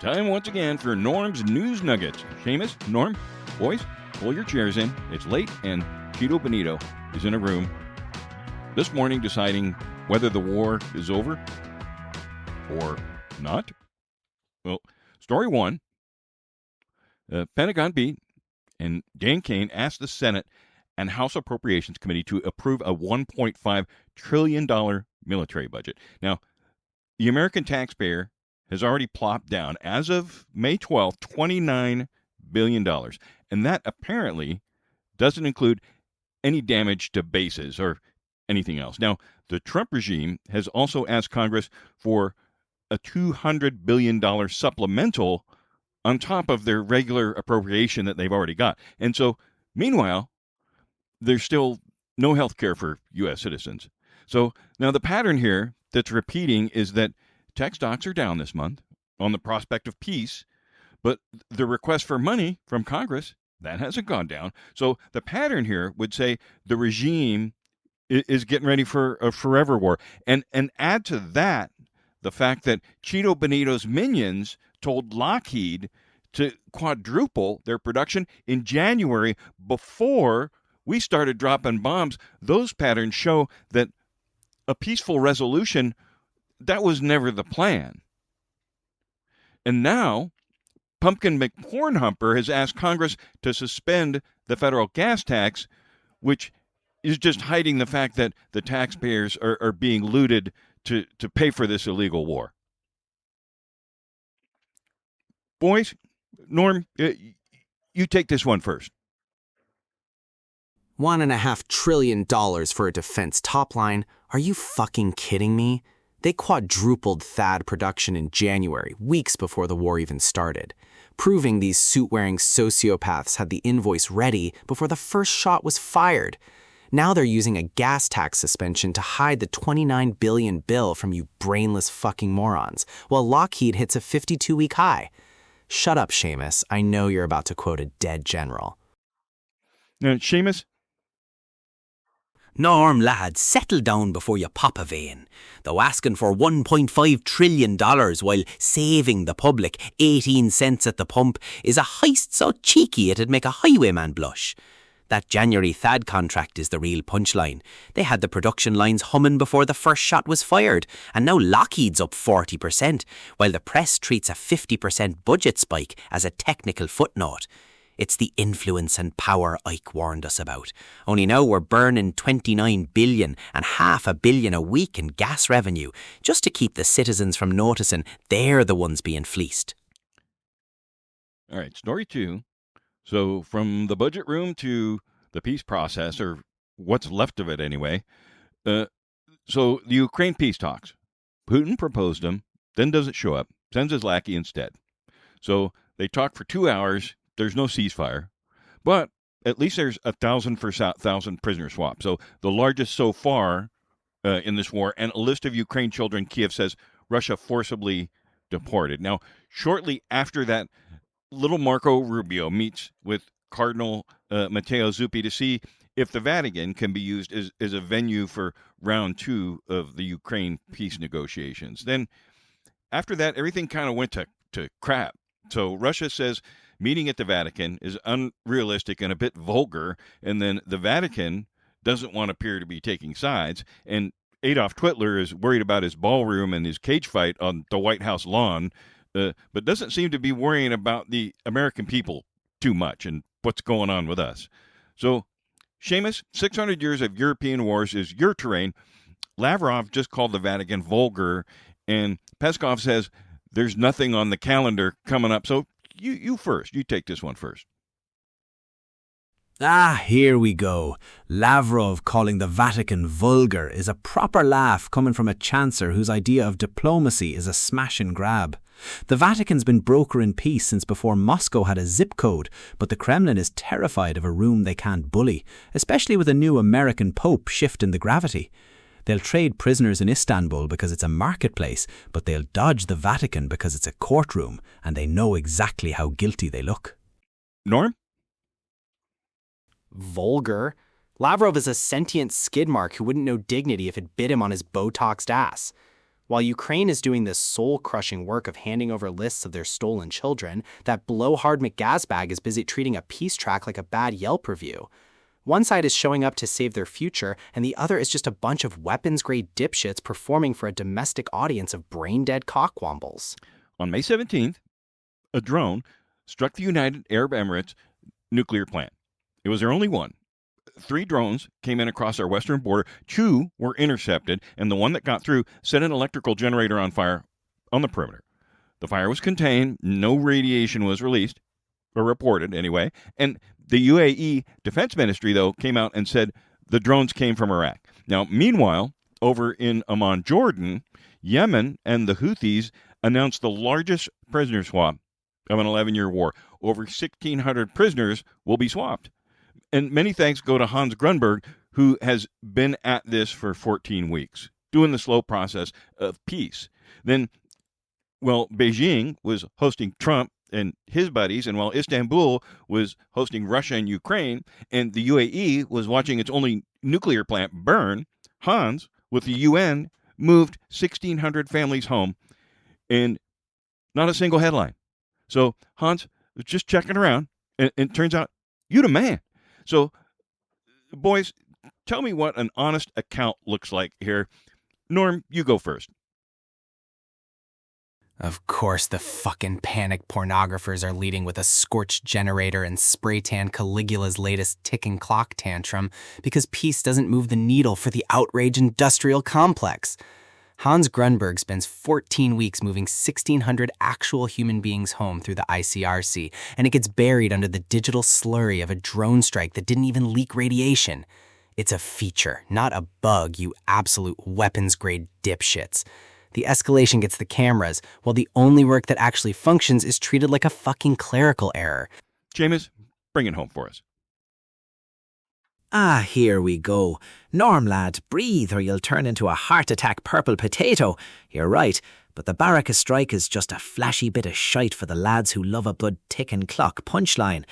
Time once again for Norm's News Nuggets. Seamus, Norm, boys, pull your chairs in. It's late, and Cheeto Benito is in a room this morning deciding whether the war is over or not. Well, story one, Pentagon beat, and Dan Kane asked the Senate and House Appropriations Committee to approve a $1.5 trillion military budget. Now, the American taxpayer has already plopped down, as of May 12th, $29 billion. And that apparently doesn't include any damage to bases or anything else. Now, the Trump regime has also asked Congress for a $200 billion supplemental on top of their regular appropriation that they've already got. And so, meanwhile, there's still no health care for U.S. citizens. So now the pattern here that's repeating is that tech stocks are down this month on the prospect of peace, but the request for money from Congress, that hasn't gone down. So the pattern here would say the regime is getting ready for a forever war. And add to that the fact that Cheeto Benito's minions told Lockheed to quadruple their production in January before we started dropping bombs. Those patterns show that a peaceful resolution, that was never the plan. And now, Pumpkin McPornhumper has asked Congress to suspend the federal gas tax, which is just hiding the fact that the taxpayers are being looted to pay for this illegal war. Boys, Norm, you take this one first. $1.5 trillion for a defense top line? Are you fucking kidding me? They quadrupled THAAD production in January, weeks before the war even started, proving these suit-wearing sociopaths had the invoice ready before the first shot was fired. Now they're using a gas tax suspension to hide the $29 billion bill from you brainless fucking morons, while Lockheed hits a 52-week high. Shut up, Seamus. I know you're about to quote a dead general. Now, Seamus? Norm, lad, settle down before you pop a vein. Though asking for $1.5 trillion while saving the public 18 cents at the pump is a heist so cheeky it'd make a highwayman blush. That January THAAD contract is the real punchline. They had the production lines humming before the first shot was fired, and now Lockheed's up 40%, while the press treats a 50% budget spike as a technical footnote. It's the influence and power Ike warned us about. Only now we're burning $29 billion and $500 million a week in gas revenue, just to keep the citizens from noticing they're the ones being fleeced. All right, story two. So from the budget room to the peace process, or what's left of it anyway. So the Ukraine peace talks. Putin proposed them, then doesn't show up, sends his lackey instead. So they talk for 2 hours. There's no ceasefire, but at least there's 1,000 for 1,000 prisoner swap. So the largest so far in this war, and a list of Ukraine children Kiev says Russia forcibly deported. Now, shortly after that, little Marco Rubio meets with Cardinal Matteo Zuppi to see if the Vatican can be used as a venue for round two of the Ukraine peace negotiations. Then after that, everything kind of went to crap. So Russia says meeting at the Vatican is unrealistic and a bit vulgar, and then the Vatican doesn't want to appear to be taking sides, and Adolf Hitler is worried about his ballroom and his cage fight on the White House lawn, but doesn't seem to be worrying about the American people too much and what's going on with us. So, Seamus, 600 years of European wars is your terrain. Lavrov just called the Vatican vulgar, and Peskov says there's nothing on the calendar coming up. So you first. You take this one first. Here we go. Lavrov calling the Vatican vulgar is a proper laugh coming from a chancer whose idea of diplomacy is a smash and grab. The Vatican's been brokering peace since before Moscow had a zip code, but the Kremlin is terrified of a room they can't bully, especially with a new American Pope shifting the gravity. They'll trade prisoners in Istanbul because it's a marketplace, but they'll dodge the Vatican because it's a courtroom, and they know exactly how guilty they look. Norm? Vulgar? Lavrov is a sentient skid mark who wouldn't know dignity if it bit him on his Botoxed ass. While Ukraine is doing this soul-crushing work of handing over lists of their stolen children, that blowhard McGazbag is busy treating a peace track like a bad Yelp review. One side is showing up to save their future, and the other is just a bunch of weapons-grade dipshits performing for a domestic audience of brain-dead cockwombles. On May 17th, a drone struck the United Arab Emirates nuclear plant. It was their only one. 3 drones came in across our western border. 2 were intercepted, and the one that got through set an electrical generator on fire on the perimeter. The fire was contained. No radiation was released, or reported anyway. And the UAE Defense Ministry, though, came out and said the drones came from Iraq. Now, meanwhile, over in Amman, Jordan, Yemen and the Houthis announced the largest prisoner swap of an 11-year war. Over 1,600 prisoners will be swapped. And many thanks go to Hans Grundberg, who has been at this for 14 weeks, doing the slow process of peace. Then, well, Beijing was hosting Trump and his buddies, and while Istanbul was hosting Russia and Ukraine, and the UAE was watching its only nuclear plant burn, Hans, with the UN, moved 1,600 families home, and not a single headline. So Hans was just checking around, and it turns out you're the man. So, boys, tell me what an honest account looks like here. Norm, you go first. Of course, the fucking panic pornographers are leading with a scorched generator and spray tan Caligula's latest ticking clock tantrum because peace doesn't move the needle for the outrage industrial complex. Hans Grundberg spends 14 weeks moving 1,600 actual human beings home through the ICRC, and it gets buried under the digital slurry of a drone strike that didn't even leak radiation. It's a feature, not a bug, you absolute weapons-grade dipshits. The escalation gets the cameras, while the only work that actually functions is treated like a fucking clerical error. Jameis, bring it home for us. Ah, here we go. Norm, lad, breathe or you'll turn into a heart attack purple potato. You're right, but the Baraka strike is just a flashy bit of shite for the lads who love a blood ticking clock punchline.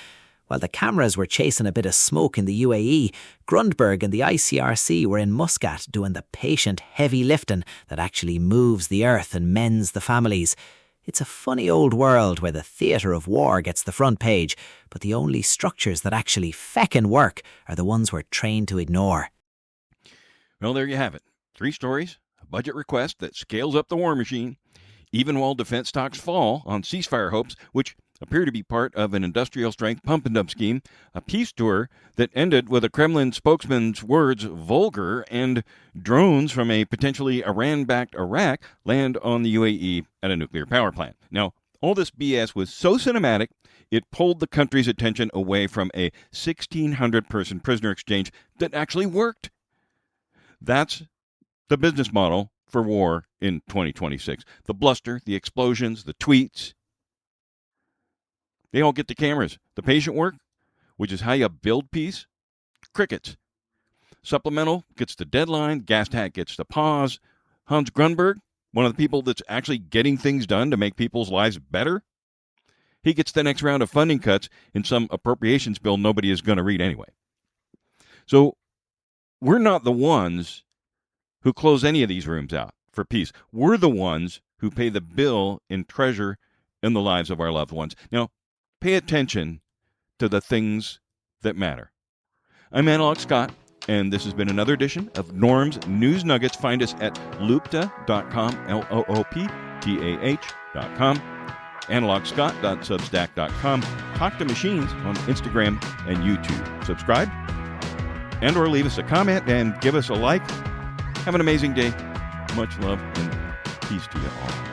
While the cameras were chasing a bit of smoke in the UAE, Grundberg and the ICRC were in Muscat doing the patient heavy lifting that actually moves the earth and mends the families. It's a funny old world where the theatre of war gets the front page, but the only structures that actually feckin' work are the ones we're trained to ignore. Well, there you have it. 3 stories, a budget request that scales up the war machine, even while defense stocks fall on ceasefire hopes, which appear to be part of an industrial-strength pump-and-dump scheme, a peace tour that ended with a Kremlin spokesman's words vulgar, and drones from a potentially Iran-backed Iraq land on the UAE at a nuclear power plant. Now, all this BS was so cinematic, it pulled the country's attention away from a 1,600-person prisoner exchange that actually worked. That's the business model for war in 2026. The bluster, the explosions, the tweets, they all get the cameras. The patient work, which is how you build peace, crickets. Supplemental gets the deadline. Gas tank gets the pause. Hans Grundberg, one of the people that's actually getting things done to make people's lives better, he gets the next round of funding cuts in some appropriations bill nobody is going to read anyway. So we're not the ones who close any of these rooms out for peace. We're the ones who pay the bill in treasure in the lives of our loved ones. Now, pay attention to the things that matter. I'm Analog Scott, and this has been another edition of Norm's News Nuggets. Find us at loopta.com, looptah.com, analogscott.substack.com. Talk to Machines on Instagram and YouTube. Subscribe and or leave us a comment and give us a like. Have an amazing day. Much love and peace to you all.